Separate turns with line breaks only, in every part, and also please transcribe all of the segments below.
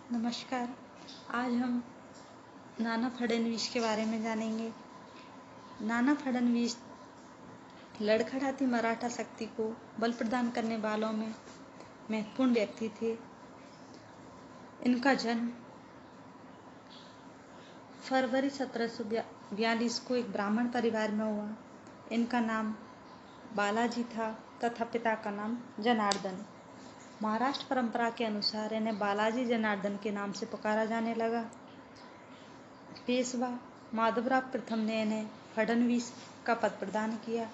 नमस्कार। आज हम नाना फडणवीस के बारे में जानेंगे। नाना फडणवीस लड़खड़ाती मराठा शक्ति को बल प्रदान करने वालों में महत्वपूर्ण व्यक्ति थे। इनका जन्म फरवरी 1742 को एक ब्राह्मण परिवार में हुआ। इनका नाम बालाजी था तथा पिता का नाम जनार्दन। महाराष्ट्र परंपरा के अनुसार इन्हें बालाजी जनार्दन के नाम से पुकारा जाने लगा। पेशवा माधवराव प्रथम ने इन्हें फडणवीस का पद प्रदान किया,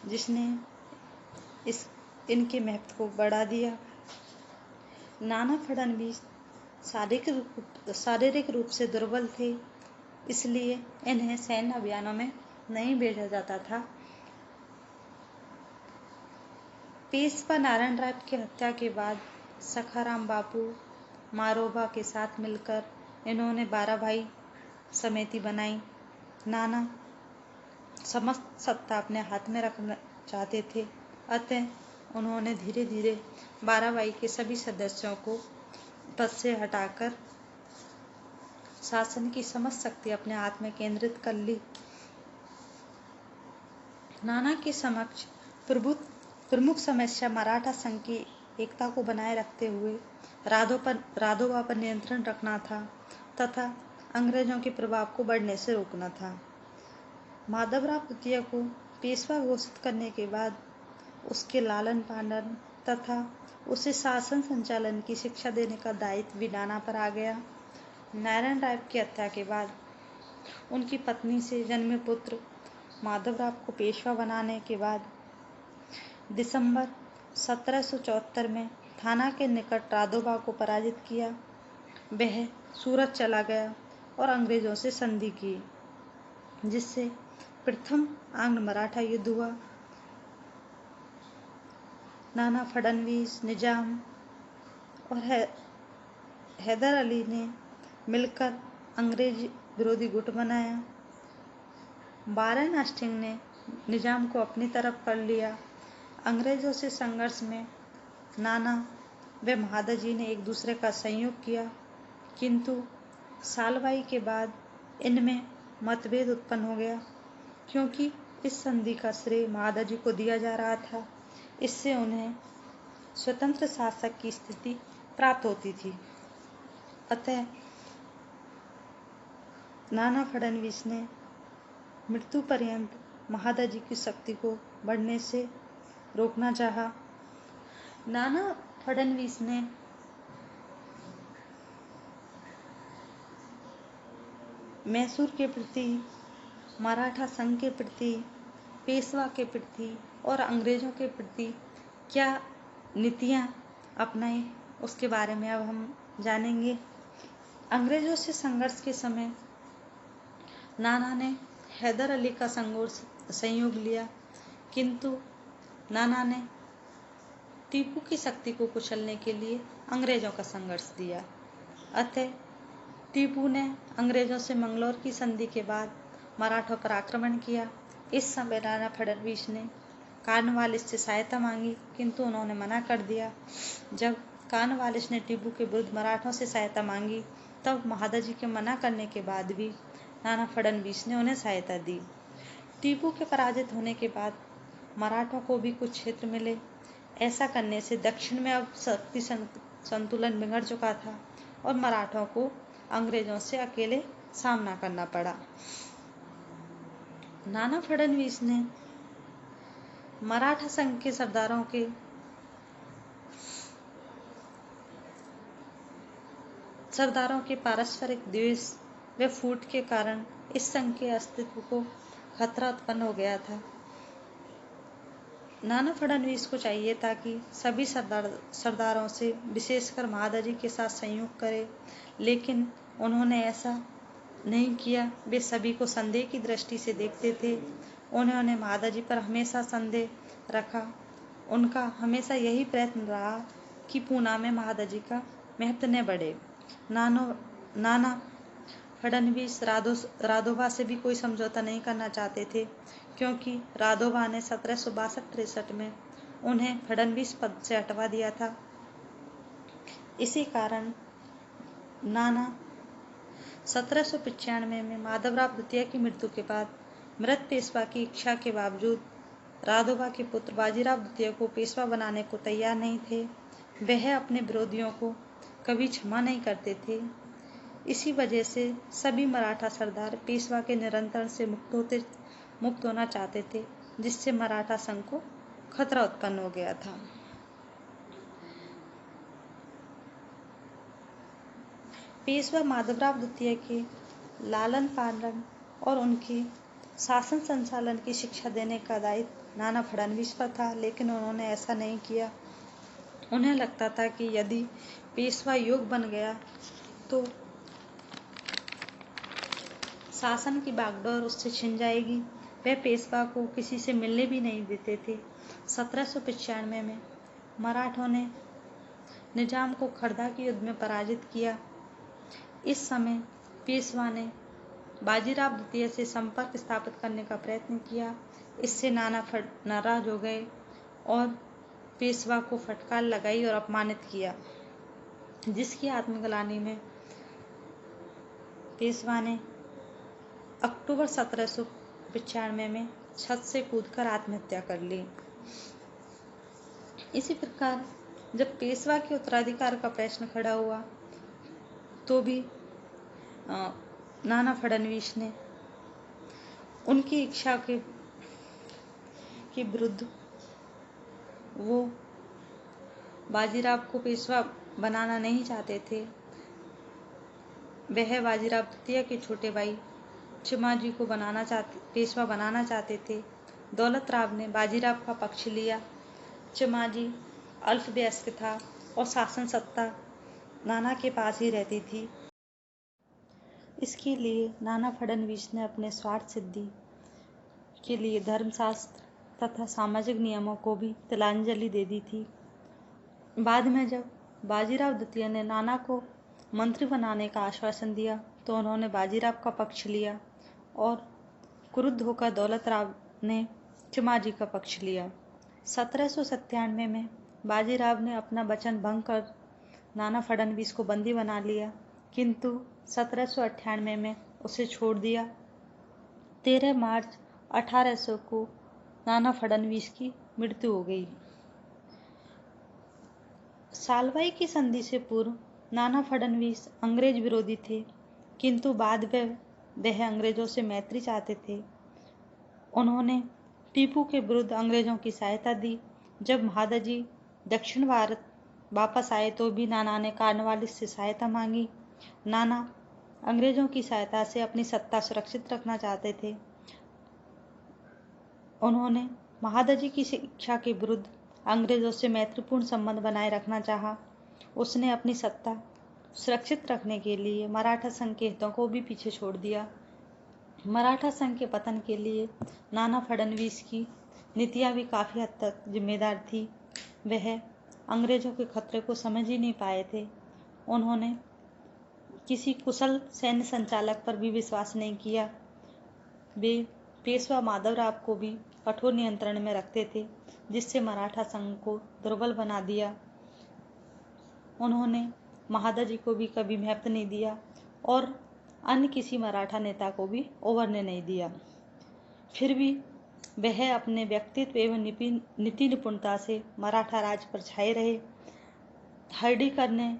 जिसने इनके महत्व को बढ़ा दिया। नाना फडणवीस शारीरिक रूप से दुर्बल थे, इसलिए इन्हें सैन्य अभियानों में नहीं भेजा जाता था। पेशवा नारायण राय की हत्या के बाद सखाराम बापू मारोबा के साथ मिलकर इन्होंने 12 भाई समिति बनाई। नाना समस्त सत्ता अपने हाथ में रखना चाहते थे, अतः उन्होंने धीरे धीरे 12 भाई के सभी सदस्यों को पद से हटाकर शासन की समस्त शक्ति अपने हाथ में केंद्रित कर ली। नाना के समक्ष प्रमुख समस्या मराठा संघ की एकता को बनाए रखते हुए राघोबा पर नियंत्रण रखना था तथा अंग्रेजों के प्रभाव को बढ़ने से रोकना था। माधवराव द्वितीय को पेशवा घोषित करने के बाद उसके लालन पालन तथा उसे शासन संचालन की शिक्षा देने का दायित्व भी नाना पर आ गया। नारायण राय की हत्या के बाद उनकी पत्नी से जन्मे पुत्र माधवराव को पेशवा बनाने के बाद दिसंबर 1774 में थाना के निकट राघोबा को पराजित किया। वह सूरत चला गया और अंग्रेजों से संधि की, जिससे प्रथम आंग्ल मराठा युद्ध हुआ। नाना फडणवीस, निजाम और हैदर अली ने मिलकर अंग्रेज विरोधी गुट बनाया। वारेन हेस्टिंग्स ने निजाम को अपनी तरफ कर लिया। अंग्रेजों से संघर्ष में नाना व महादजी ने एक दूसरे का सहयोग किया, किंतु सालवाई के बाद इनमें मतभेद उत्पन्न हो गया, क्योंकि इस संधि का श्रेय महादजी को दिया जा रहा था। इससे उन्हें स्वतंत्र शासक की स्थिति प्राप्त होती थी। अतः नाना फडणवीस ने मृत्यु पर्यंत महादजी की शक्ति को बढ़ने से रोकना चाहा। नाना फडणवीस ने मैसूर के प्रति, मराठा संघ के प्रति, पेशवा के प्रति और अंग्रेजों के प्रति क्या नीतियां अपनाई, उसके बारे में अब हम जानेंगे। अंग्रेजों से संघर्ष के समय नाना ने हैदर अली का सहयोग लिया, किंतु नाना ने टीपू की शक्ति को कुचलने के लिए अंग्रेजों का संघर्ष दिया। अतः टीपू ने अंग्रेजों से मंगलौर की संधि के बाद मराठों पर आक्रमण किया। इस समय नाना फडणवीस ने कॉर्नवालिस से सहायता मांगी, किंतु उन्होंने मना कर दिया। जब कॉर्नवालिस ने टीपू के विरुद्ध मराठों से सहायता मांगी, तब महादजी के मना करने के बाद भी नाना फडणवीस ने उन्हें सहायता दी। टीपू के पराजित होने के बाद मराठों को भी कुछ क्षेत्र मिले। ऐसा करने से दक्षिण में अब शक्ति संतुलन बिगड़ चुका था और मराठों को अंग्रेजों से अकेले सामना करना पड़ा। नाना फडणवीस ने मराठा संघ के सरदारों के पारस्परिक द्वेष व फूट के कारण इस संघ के अस्तित्व को खतरा उत्पन्न हो गया था। नाना फडणवीस को चाहिए था कि सभी सरदारों से, विशेषकर महादजी के साथ सहयोग करे, लेकिन उन्होंने ऐसा नहीं किया। वे सभी को संदेह की दृष्टि से देखते थे। उन्होंने महादजी पर हमेशा संदेह रखा। उनका हमेशा यही प्रयत्न रहा कि पूना में महादजी का महत्व न बढ़े। नाना फडणवीस राघोबा से भी कोई समझौता नहीं करना चाहते थे, क्योंकि राघोबा ने 1762-63 में उन्हें फडणवीस पद से हटवा दिया था। इसी कारण नाना 1795 में माधवराव द्वितीय की मृत्यु के बाद मृत पेशवा की इच्छा के बावजूद राघोबा के पुत्र बाजीराव द्वितीय को पेशवा बनाने को तैयार नहीं थे। वह अपने विरोधियों को कभी क्षमा नहीं करते थे। इसी वजह से सभी मराठा सरदार पेशवा के नियंत्रण से मुक्त होना चाहते थे, जिससे मराठा संघ को खतरा उत्पन्न हो गया था। पेशवा माधवराव द्वितीय के लालन पालन और उनके शासन संचालन की शिक्षा देने का दायित्व नाना फडणवीस पर था, लेकिन उन्होंने ऐसा नहीं किया। उन्हें लगता था कि यदि पेशवा योग्य बन गया तो शासन की बागडोर उससे छिन जाएगी। वह पेशवा को किसी से मिलने भी नहीं देते थे। 1795 में मराठों ने निजाम को खर्दा के युद्ध में पराजित किया। इस समय पेशवा ने बाजीराव द्वितीय से संपर्क स्थापित करने का प्रयत्न किया। इससे नाना नाराज हो गए और पेशवा को फटकार लगाई और अपमानित किया, जिसकी आत्मग्लानि में पेशवा ने अक्टूबर 1795 में छत से कूदकर आत्महत्या कर ली। इसी प्रकार जब पेशवा के उत्तराधिकार का प्रश्न खड़ा हुआ तो भी नाना फडणवीस ने उनकी इच्छा के विरुद्ध वो बाजीराव को पेशवा बनाना नहीं चाहते थे। वह बाजीराव द्वितीय के छोटे भाई चिमाजी को पेशवा बनाना चाहते थे। दौलत राव ने बाजीराव का पक्ष लिया। चिमाजी अल्पवयस्क था और शासन सत्ता नाना के पास ही रहती थी। इसके लिए नाना फडणवीस ने अपने स्वार्थ सिद्धि के लिए धर्मशास्त्र तथा सामाजिक नियमों को भी तिलांजलि दे दी थी। बाद में जब बाजीराव द्वितीय ने नाना को मंत्री बनाने का आश्वासन दिया तो उन्होंने बाजीराव का पक्ष लिया और क्रुद्ध होकर दौलत राव ने चिमाजी का पक्ष लिया। 1797 में बाजीराव ने अपना वचन भंग कर नाना फडणवीस को बंदी बना लिया, किंतु 1798 में उसे छोड़ दिया। 13 मार्च 1800 को नाना फडणवीस की मृत्यु हो गई। सालवाई की संधि से पूर्व नाना फडणवीस अंग्रेज विरोधी थे, किंतु बाद में वह अंग्रेजों से मैत्री चाहते थे। उन्होंने टीपू के विरुद्ध अंग्रेजों की सहायता दी। जब महादजी दक्षिण भारत वापस आए तो भी नाना ने कॉर्नवालिस से सहायता मांगी। नाना अंग्रेजों की सहायता से अपनी सत्ता सुरक्षित रखना चाहते थे। उन्होंने महादजी की इच्छा के विरुद्ध अंग्रेजों से मैत्रीपूर्ण संबंध बनाए रखना चाहा। उसने अपनी सत्ता सुरक्षित रखने के लिए मराठा संघ के हितों को भी पीछे छोड़ दिया। मराठा संघ के पतन के लिए नाना फडणवीस की नीतियां भी काफी हद तक जिम्मेदार थी। वह अंग्रेजों के खतरे को समझ ही नहीं पाए थे। उन्होंने किसी कुशल सैन्य संचालक पर भी विश्वास नहीं किया। वे पेशवा माधवराव को भी कठोर नियंत्रण में रखते थे, जिससे मराठा संघ को दुर्बल बना दिया। उन्होंने महादजी को भी कभी महत्व नहीं दिया और अन्य किसी मराठा नेता को भी उभरने नहीं दिया। फिर भी वह अपने व्यक्तित्व एवं नीति निपुणता से मराठा राज पर छाए रहे। हर्डीकर ने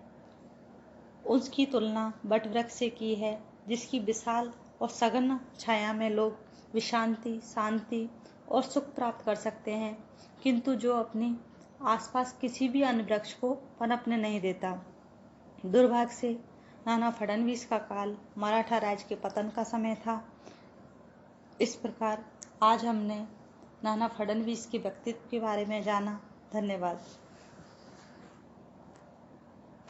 उसकी तुलना वटवृक्ष से की है, जिसकी विशाल और सघन छाया में लोग विश्रांति, शांति और सुख प्राप्त कर सकते हैं, किंतु जो अपने आसपास किसी भी अन्य वृक्ष को पनपने नहीं देता। दुर्भाग्य से नाना फडणवीस का काल मराठा राज के पतन का समय था। इस प्रकार आज हमने नाना फडणवीस के व्यक्तित्व के बारे में जाना। धन्यवाद।